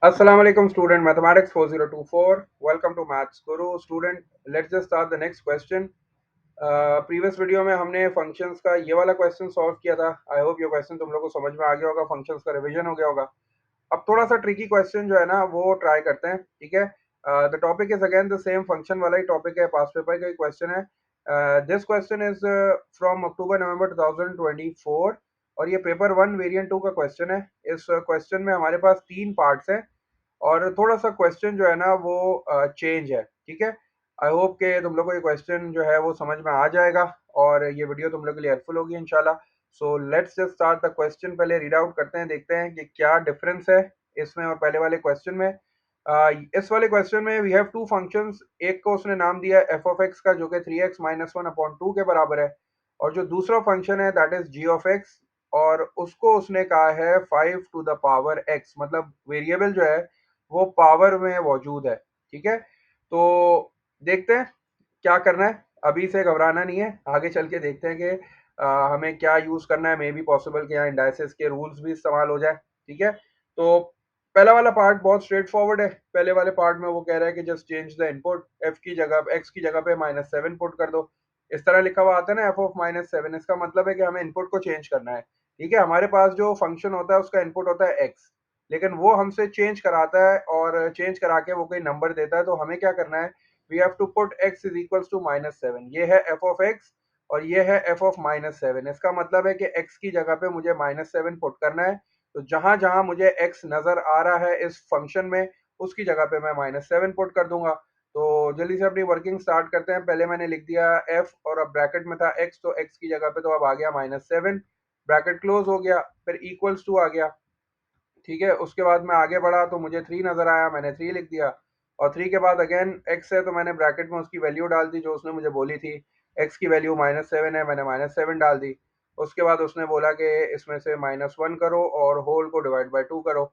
Assalamu alaikum student mathematics 4024. Welcome to Maths Guru. Student, let's just start the next question. Previous video में हमने functions का ये वाला question solve किया था. आई होप ये क्वेश्चन तुम लोग को समझ में आ गया होगा, फंक्शंस का रिवीजन हो गया होगा. अब थोड़ा सा ट्रिकी क्वेश्चन जो है ना वो ट्राई करते हैं, ठीक है. The topic is again the same, function वाला ही टॉपिक है, पास पेपर का ही क्वेश्चन है. This question is from October November 2024 और ये पेपर 1 वेरिएंट 2 का क्वेश्चन है. इस क्वेश्चन में हमारे पास 3 पार्ट्स हैं और थोड़ा सा क्वेश्चन जो है ना वो चेंज है, ठीक है. आई होप के तुम लोग को ये क्वेश्चन जो है वो समझ में आ जाएगा और ये वीडियो तुम लोग के लिए हेल्पफुल होगी इंशाल्लाह. So let's just start the question. पहले रीड आउट करते हैं, देखते हैं कि क्या डिफरेंस है इसमें और पहले वाले क्वेश्चन में. इस वाले क्वेश्चन में वी हैव टू फंक्शंस. एक को उसने नाम दिया एफ ऑफ एक्स का, जो कि 3x minus one upon two के बराबर है, और जो दूसरा फंक्शन है that is G of X, और उसको उसने कहा है 5 टू द पावर x. मतलब वेरिएबल जो है वो पावर में मौजूद है, ठीक है. तो देखते हैं क्या करना है. अभी से घबराना नहीं है, आगे चल के देखते हैं कि हमें क्या यूज करना है. मे बी पॉसिबल कि यहाँ इंडाइसेस के रूल्स भी इस्तेमाल हो जाए, ठीक है. तो पहला वाला पार्ट बहुत स्ट्रेट फॉरवर्ड है. पहले वाले पार्ट में वो कह रहा है कि just change the input, F की जगह एक्स की जगह पे -7 पुट कर दो. इस तरह लिखा हुआ आता है ना, एफ ऑफ -7. इसका मतलब है कि हमें इनपुट को चेंज करना है, ठीक है. हमारे पास जो फंक्शन होता है उसका इनपुट होता है एक्स, लेकिन वो हमसे चेंज कराता है और चेंज करा के वो कोई नंबर देता है. तो हमें क्या करना है, we have to put x is equals to -7. ये है f ऑफ x और ये है f ऑफ -7. इसका मतलब है कि x की जगह पे मुझे -7 पुट करना है. तो जहां जहां मुझे x नजर आ रहा है इस फंक्शन में, उसकी जगह पे मैं -7 पुट कर दूंगा. तो जल्दी से अपनी वर्किंग स्टार्ट करते हैं. पहले मैंने लिख दिया f और अब ब्रैकेट में था x, तो x की जगह पे तो अब आ गया -7. ब्रैकेट क्लोज हो गया, फिर इक्वल्स टू आ गया, ठीक है. उसके बाद मैं आगे बढ़ा तो मुझे 3 नज़र आया, मैंने 3 लिख दिया. और 3 के बाद अगेन x है तो मैंने ब्रैकेट में उसकी वैल्यू डाल दी जो उसने मुझे बोली थी. x की वैल्यू -7 है, मैंने -7 डाल दी. उसके बाद उसने बोला कि इसमें से -1 करो और होल को डिवाइड बाय 2 करो,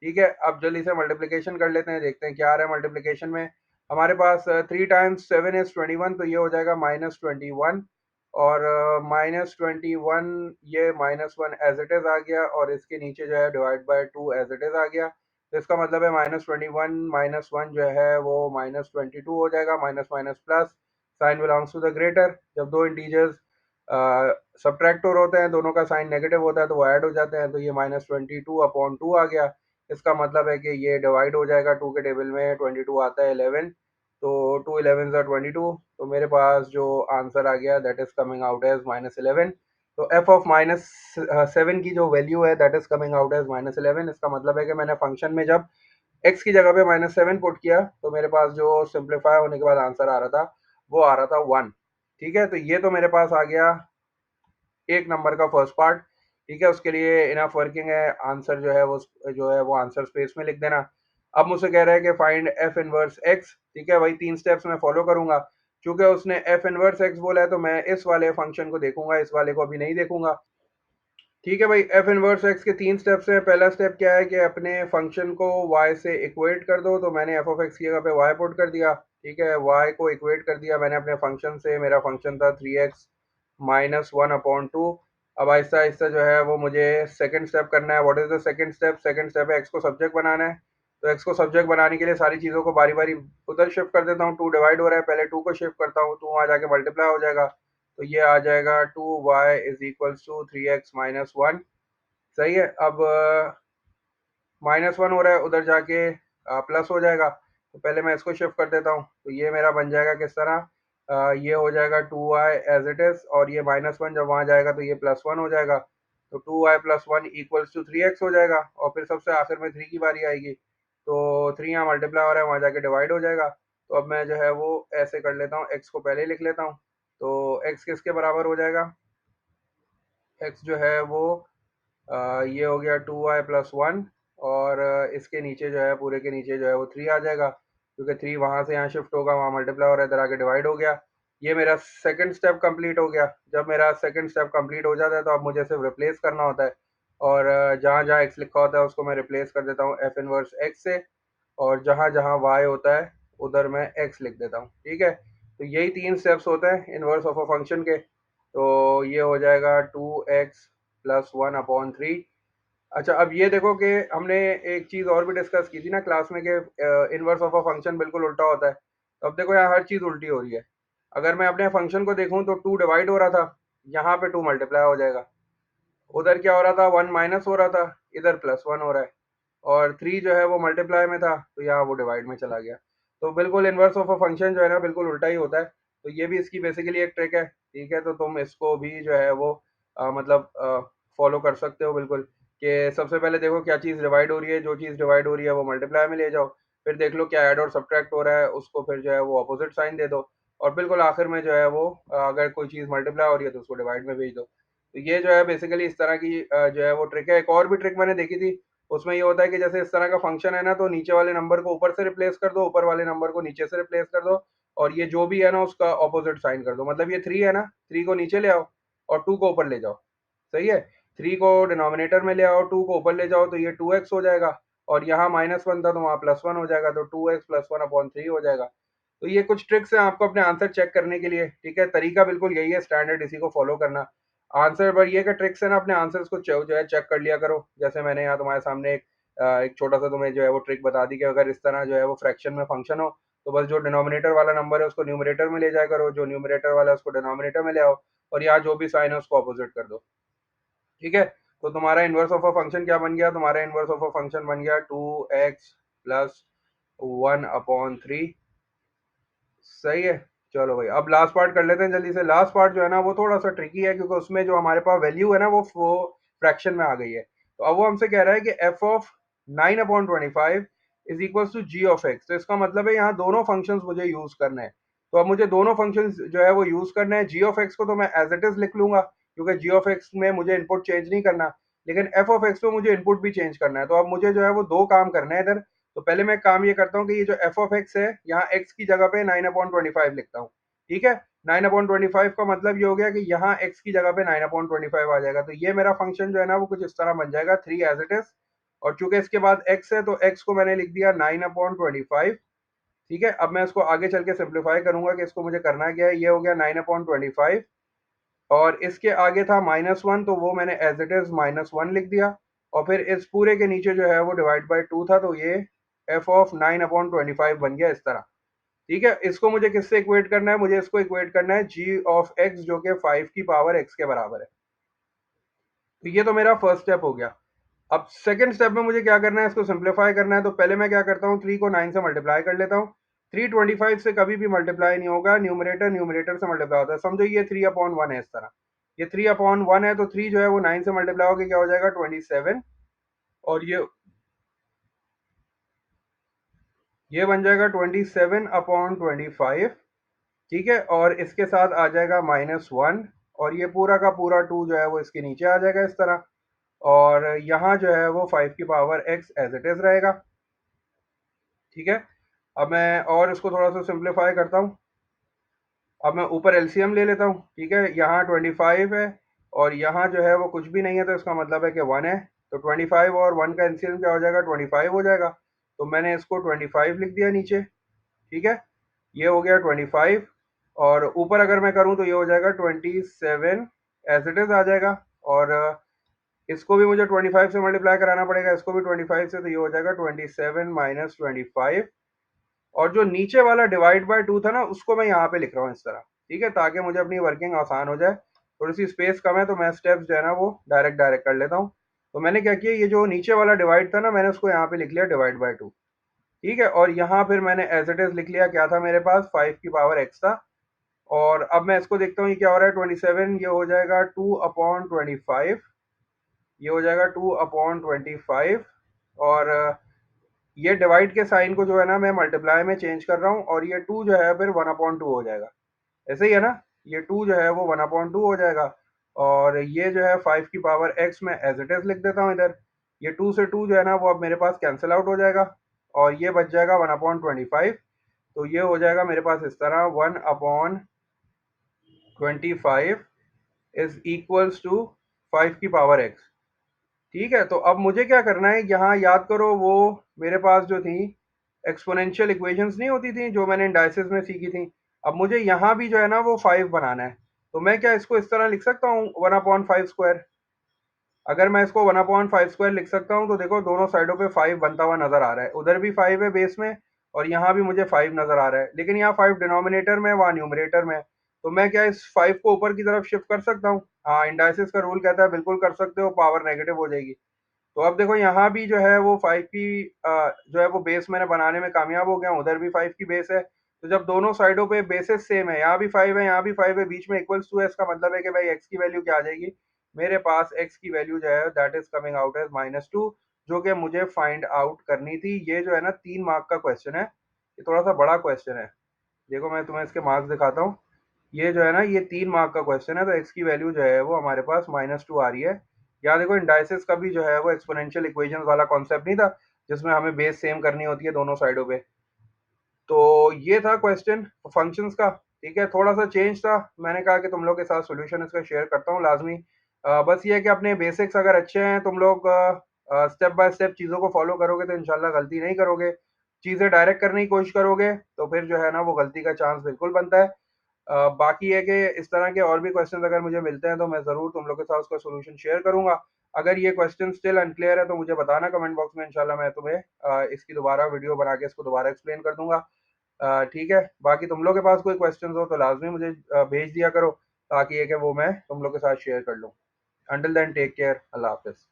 ठीक है. अब जल्दी से मल्टीप्लिकेशन कर लेते हैं, देखते हैं क्या आ रहा है मल्टीप्लिकेशन में. हमारे पास 3 टाइम्स 7 इज 21, तो ये हो जाएगा -21. और -21, ये -1 एज इट इज आ गया और इसके नीचे जो है divide by 2 as it is आ गया. तो इसका मतलब है -21 -1 जो है वो -22 हो जाएगा. Minus minus plus, sign belongs to the greater. जब दो इंटीजर्स सब्ट्रैक्टर होते हैं, दोनों का साइन नेगेटिव होता है तो वो ऐड हो जाते हैं. तो ये -22/2 आ गया. इसका मतलब है कि ये डिवाइड हो जाएगा. 2 के टेबल में 22 आता है 11, तो 2 11 are 22. तो मेरे पास जो आंसर आ गया that is coming out as -11. तो f ऑफ -7 की जो वैल्यू है that is coming out as -11. इसका मतलब है कि मैंने फंक्शन में जब x की जगह पे -7 पुट किया तो मेरे पास जो सिंप्लीफाई होने के बाद आंसर आ रहा था वो आ रहा था 1, ठीक है. तो ये तो मेरे पास आ गया एक नंबर का फर्स्ट पार्ट, ठीक है. उसके लिए इनफ वर्किंग है, आंसर जो है वो आंसर स्पेस में लिख देना. अब मुझसे कह रहा है कि फाइंड एफ इनवर्स एक्स, ठीक है. वही 3 स्टेप्स मैं फॉलो करूंगा. क्योंकि उसने एफ इनवर्स एक्स बोला है तो मैं इस वाले फंक्शन को देखूंगा, इस वाले को अभी नहीं देखूंगा, ठीक है भाई. एफ इनवर्स एक्स के 3 स्टेप्स हैं. पहला स्टेप क्या है कि अपने फंक्शन को y से इक्वेट कर दो. तो मैंने एफ ऑफ एक्स की जगह पे y पुट कर दिया, ठीक है. y को इक्वेट कर दिया मैंने अपने फंक्शन से. मेरा फंक्शन था 3x minus one upon two. अब आहिस्ता आहिस्ता जो है वो मुझे सेकंड स्टेप करना है. What is the second step? Second step है एक्स को सब्जेक्ट बनाना है. तो एक्स को सब्जेक्ट बनाने के लिए सारी चीज़ों को बारी बारी उधर शिफ्ट कर देता हूँ. 2 डिवाइड हो रहा है, पहले 2 को शिफ्ट करता हूँ, 2 वहाँ जाके मल्टीप्लाई हो जाएगा. तो ये आ जाएगा 2y is equals to 3x minus one. सही है. अब -1 हो रहा है, उधर जाके प्लस हो जाएगा. तो पहले मैं इसको शिफ्ट कर देता हूँ. तो ये मेरा बन जाएगा किस तरह, ये हो जाएगा 2y एज इट इज, और ये -1 जब वहाँ जाएगा तो ये +1 हो जाएगा. तो 2y + 1 इक्वल्स टू 3x हो जाएगा. और फिर सबसे आखिर में 3 की बारी आएगी. तो 3 यहाँ मल्टीप्लाई हो रहा है, वहाँ जाके डिवाइड हो जाएगा. तो अब मैं जो है वो ऐसे कर लेता हूँ, x को पहले लिख लेता हूँ. तो x किसके बराबर हो जाएगा, x जो है वो ये हो गया 2y + 1. और इसके नीचे जो है, पूरे के नीचे जो है वो 3 आ जाएगा, क्योंकि 3 वहाँ से यहाँ शिफ्ट होगा, वहाँ मल्टीप्लाई हो रहा है, इधर आके डिवाइड हो गया. ये मेरा सेकंड स्टेप कंप्लीट हो गया. जब मेरा सेकंड स्टेप कंप्लीट हो जाता है तो अब मुझे सिर्फ रिप्लेस करना होता है. और जहाँ जहाँ x लिखा होता है उसको मैं रिप्लेस कर देता हूँ एफ इनवर्स x से, और जहाँ जहाँ y होता है उधर मैं x लिख देता हूँ, ठीक है. तो यही 3 स्टेप्स होते हैं इनवर्स ऑफ अ फंक्शन के. तो ये हो जाएगा 2x + 1/3. अच्छा, अब ये देखो कि हमने एक चीज़ और भी डिस्कस की थी ना क्लास में कि इनवर्स ऑफ अ फंक्शन बिल्कुल उल्टा होता है। तो अब देखो यहाँ हर चीज़ उल्टी हो रही है। अगर मैं अपने फंक्शन को देखूँ तो 2 डिवाइड हो रहा था, यहाँ पे 2 मल्टीप्लाई हो जाएगा। उधर क्या हो रहा था, 1 माइनस हो रहा था, इधर +1 हो रहा है। और 3 जो है वो मल्टीप्लाई में था, तो यहाँ वो डिवाइड में चला गया। तो बिल्कुल इनवर्स ऑफ अ फंक्शन जो है ना बिल्कुल उल्टा ही होता है। तो ये भी इसकी बेसिकली एक ट्रिक है, ठीक है? तो तुम इसको भी जो है वो मतलब फॉलो कर सकते हो बिल्कुल, कि सबसे पहले देखो क्या चीज़ डिवाइड हो रही है, जो चीज़ डिवाइड हो रही है वो मल्टीप्लाई में ले जाओ। फिर देख लो क्या ऐड और सब्ट्रैक्ट हो रहा है, उसको फिर जो है वो अपोजिट साइन दे दो। और बिल्कुल आखिर में जो है वो अगर कोई चीज़ मल्टीप्लाई हो रही है तो उसको डिवाइड में भेज दो। तो ये जो है बेसिकली इस तरह की जो है वो ट्रिक है। एक और भी ट्रिक मैंने देखी थी, उसमें ये होता है कि जैसे इस तरह का फंक्शन है ना, तो नीचे वाले नंबर को ऊपर से रिप्लेस कर दो, ऊपर वाले नंबर को नीचे से रिप्लेस कर दो, और ये जो भी है ना उसका ऑपोजिट साइन कर दो। मतलब ये 3 है ना, 3 को नीचे ले आओ और 2 को ऊपर ले जाओ। सही है? 3 को डिनोमिनेटर में ले आओ, 2 को ऊपर ले जाओ, तो ये 2x हो जाएगा। और यहाँ -1 था तो वहाँ +1 हो जाएगा, तो 2x + 1/3 हो जाएगा। तो ये कुछ ट्रिक्स हैं आपको अपने आंसर चेक करने के लिए, ठीक है? तरीका बिल्कुल यही है स्टैंडर्ड, इसी को फॉलो करना। आंसर पर ये कि ट्रिक्स है ना, अपने आंसर्स को जो है चेक कर लिया करो। जैसे मैंने यहाँ तुम्हारे सामने एक छोटा-सा तुम्हें जो है वो ट्रिक बता दी कि अगर इस तरह जो है वो फ्रैक्शन में फंक्शन हो, तो बस जो डिनोमिनेटर वाला नंबर है उसको न्यूमरेटर में ले जाया करो, जो न्यूमरेटर वाला है उसको डिनोमिनेटर में ले आओ, और यहाँ जो भी साइन है उसको अपोजिट कर दो। ठीक है? तो तुम्हारा इनवर्स ऑफ अ फंक्शन क्या बन गया? तुम्हारा इनवर्स ऑफ अ फंक्शन बन गया 2x प्लस 1/3। सही है। चलो भाई, अब लास्ट पार्ट कर लेते हैं जल्दी से। लास्ट पार्ट जो है ना वो थोड़ा सा ट्रिकी है, क्योंकि उसमें जो हमारे पास वैल्यू है ना वो फ्रैक्शन में आ गई है। तो अब वो हमसे कह रहा है कि F of 9/25 is equal to G of X. तो इसका मतलब है यहाँ दोनों फंक्शंस मुझे यूज करना है। तो अब मुझे दोनों फंक्शंस जो है वो यूज करना है। जी ऑफ एक्स को तो मैं एज इट इज लिख लूंगा, क्योंकि जी ऑफ एक्स में मुझे इनपुट चेंज नहीं करना। लेकिन एफ ऑफ एक्स में मुझे इनपुट भी चेंज करना है। तो अब मुझे जो है वो दो काम करना है इधर। तो पहले मैं काम ये करता हूँ कि ये जो एफ ऑफ एक्स है, यहाँ एक्स की जगह पे 9/25 लिखता हूँ। ठीक है? 9/25 का मतलब ये हो गया कि यहाँ एक्स की जगह पे 9/25 आ जाएगा। तो ये मेरा फंक्शन जो है ना वो कुछ इस तरह बन जाएगा, 3 एज इट इज। और चूंकि इसके बाद एक्स है तो एक्स को मैंने लिख दिया 9/25। ठीक है? अब मैं इसको आगे चल के सिंप्लीफाई करूंगा कि इसको मुझे करना क्या है। ये हो गया 9/25, और इसके आगे था -1, तो वो मैंने एज इट इज -1 लिख दिया। और फिर इस पूरे के नीचे जो है वो डिवाइड बाय 2 था, तो ये एफ ऑफ 9/25 बन गया इस तरह। ठीक है? इसको मुझे किससे इक्वेट करना है? मुझे इसको इक्वेट करना है जी ऑफ एक्स, जो कि 5 की पावर एक्स के बराबर है। तो ये तो मेरा फर्स्ट स्टेप हो गया। अब सेकंड स्टेप में मुझे क्या करना है? इसको सिंप्लीफाई करना है। तो पहले मैं क्या करता हूँ, 3 को 9 से मल्टीप्लाई कर लेता हूँ। 325 से कभी भी मल्टीप्लाई नहीं होगा, न्यूमरेटर न्यूमरेटर से मल्टीप्लाई होता है। समझो ये 3/1 है इस तरह। ये 3/1 है, तो 3 जो है वो 9 से मल्टीप्लाई होकर क्या हो जाएगा, 27। और ये बन जाएगा 27/25। ठीक है? और इसके साथ आ जाएगा -1, और ये पूरा का पूरा 2 जो है वो इसके नीचे आ जाएगा इस तरह। और यहाँ जो है वो 5 की power x as it is रहेगा। ठीक है? अब मैं और इसको थोड़ा सा सिंप्लीफाई करता हूँ। अब मैं ऊपर एलसीएम ले लेता हूँ। ठीक है? यहाँ 25 है, और यहाँ जो है वो कुछ भी नहीं है, तो इसका मतलब है कि 1 है। तो 25 और 1 का एलसीएम क्या हो जाएगा, 25 हो जाएगा। तो मैंने इसको 25 लिख दिया नीचे। ठीक है? ये हो गया 25। और ऊपर अगर मैं करूँ तो ये हो जाएगा 27 एज इट इज आ जाएगा। और इसको भी मुझे 25 से मल्टीप्लाई कराना पड़ेगा, इसको भी 25 से, तो ये हो जाएगा 27 - 25। और जो नीचे वाला डिवाइड बाय 2 था ना, उसको मैं यहाँ पे लिख रहा हूँ इस तरह। ठीक है? ताकि मुझे अपनी वर्किंग आसान हो जाए। थोड़ी सी स्पेस कम है, तो मैं स्टेप्स जो है ना वो डायरेक्ट डायरेक्ट कर लेता हूँ। तो मैंने क्या किया, ये जो नीचे वाला डिवाइड था ना, मैंने उसको यहाँ पे लिख लिया डिवाइड बाय 2। ठीक है? और यहाँ फिर मैंने एज इट इज लिख लिया, क्या था मेरे पास, 5 की पावर एक्स था। और अब मैं इसको देखता हूँ ये क्या हो रहा है, 27 ये हो जाएगा 2/25। ये हो जाएगा 2/25। और ये डिवाइड के साइन को जो है ना मैं मल्टीप्लाई में चेंज कर रहा हूँ, और ये 2 जो है फिर 1/2 हो जाएगा। ऐसे ही है ना? ये 2 जो है वो 1/2 हो जाएगा। और ये जो है 5 की पावर x में एज इट इज लिख देता हूँ इधर। ये 2 से 2 जो है ना वो अब मेरे पास कैंसिल आउट हो जाएगा, और ये बच जाएगा 1/25। तो ये हो जाएगा मेरे पास इस तरह, 1/25 इज इक्वल्स टू 5 की पावर x। ठीक है? तो अब मुझे क्या करना है, यहाँ याद करो वो मेरे पास जो थी एक्सपोनेंशियल इक्वेशंस नहीं होती थी जो मैंने इंडाइसिस में सीखी थी। अब मुझे यहाँ भी जो है ना वो 5 बनाना है। तो मैं क्या इसको इस तरह लिख सकता हूँ, 1/5 स्क्वायर। अगर मैं इसको 1/5 लिख सकता हूँ तो देखो दोनों साइडों पे 5 बनता हुआ नजर आ रहा है, उधर भी 5 है बेस में और यहाँ भी मुझे 5 नजर आ रहा है, लेकिन यहाँ 5 डिनोमिनेटर में वहाँ न्यूमरेटर में है। तो मैं क्या इस 5 को ऊपर की तरफ शिफ्ट कर सकता हूँ? हाँ, इंडाइसिस का रूल कहता है बिल्कुल कर सकते हो, पावर नेगेटिव हो जाएगी। तो अब देखो यहाँ भी जो है वो 5 की जो है वो बेस मैंने बनाने में कामयाब हो गया हूँ, उधर भी 5 की बेस है। तो जब दोनों साइडों पे बेसेस सेम है, यहाँ भी 5 है यहाँ भी 5 है, बीच में इक्वल्स टू है, इसका मतलब है कि भाई x की वैल्यू क्या आ जाएगी? मेरे पास x की वैल्यू जो है that is coming out as -2, जो कि मुझे फाइंड आउट करनी थी। ये जो है ना 3 मार्क का क्वेश्चन है, ये थोड़ा सा बड़ा क्वेश्चन है। देखो मैं तुम्हें इसके मार्क्स दिखाता हूँ। ये जो है ना ये 3 मार्क का क्वेश्चन है, तो x की वैल्यू जो है वो हमारे पास -2 आ रही है। यहाँ देखो इंडाइसिस का भी जो है वो एक्सपोनेंशियल इक्वेशंस वाला कॉन्सेप्ट नहीं था, जिसमें हमें बेस सेम करनी होती है दोनों साइडों पे। तो ये था क्वेश्चन फंक्शंस का। ठीक है, थोड़ा सा चेंज था, मैंने कहा कि तुम लोग के साथ सॉल्यूशन इसका शेयर करता हूँ लाजमी। बस ये है कि अपने बेसिक्स अगर अच्छे हैं, तुम लोग स्टेप बाय स्टेप चीज़ों को फॉलो करोगे तो इंशाल्लाह गलती नहीं करोगे। चीज़ें डायरेक्ट करने की कोशिश करोगे तो फिर जो है ना वो गलती का चांस बिल्कुल बनता है। बाकी है कि इस तरह के और भी क्वेश्चंस अगर मुझे मिलते हैं तो मैं ज़रूर तुम लोग के साथ उसका सॉल्यूशन शेयर करूँगा। अगर ये क्वेश्चन स्टिल अनक्लियर है तो मुझे बताना कमेंट बॉक्स में, इंशाल्लाह मैं तुम्हें इसकी दोबारा वीडियो बना के इसको दोबारा एक्सप्लेन कर दूंगा। ठीक है, बाकी तुम लोग के पास कोई क्वेश्चंस हो तो लाजमी मुझे भेज दिया करो, ताकि ये कि वो मैं तुम लोग के साथ शेयर कर लूँ। अंटिल देन टेक केयर, अल्लाह हाफिज़।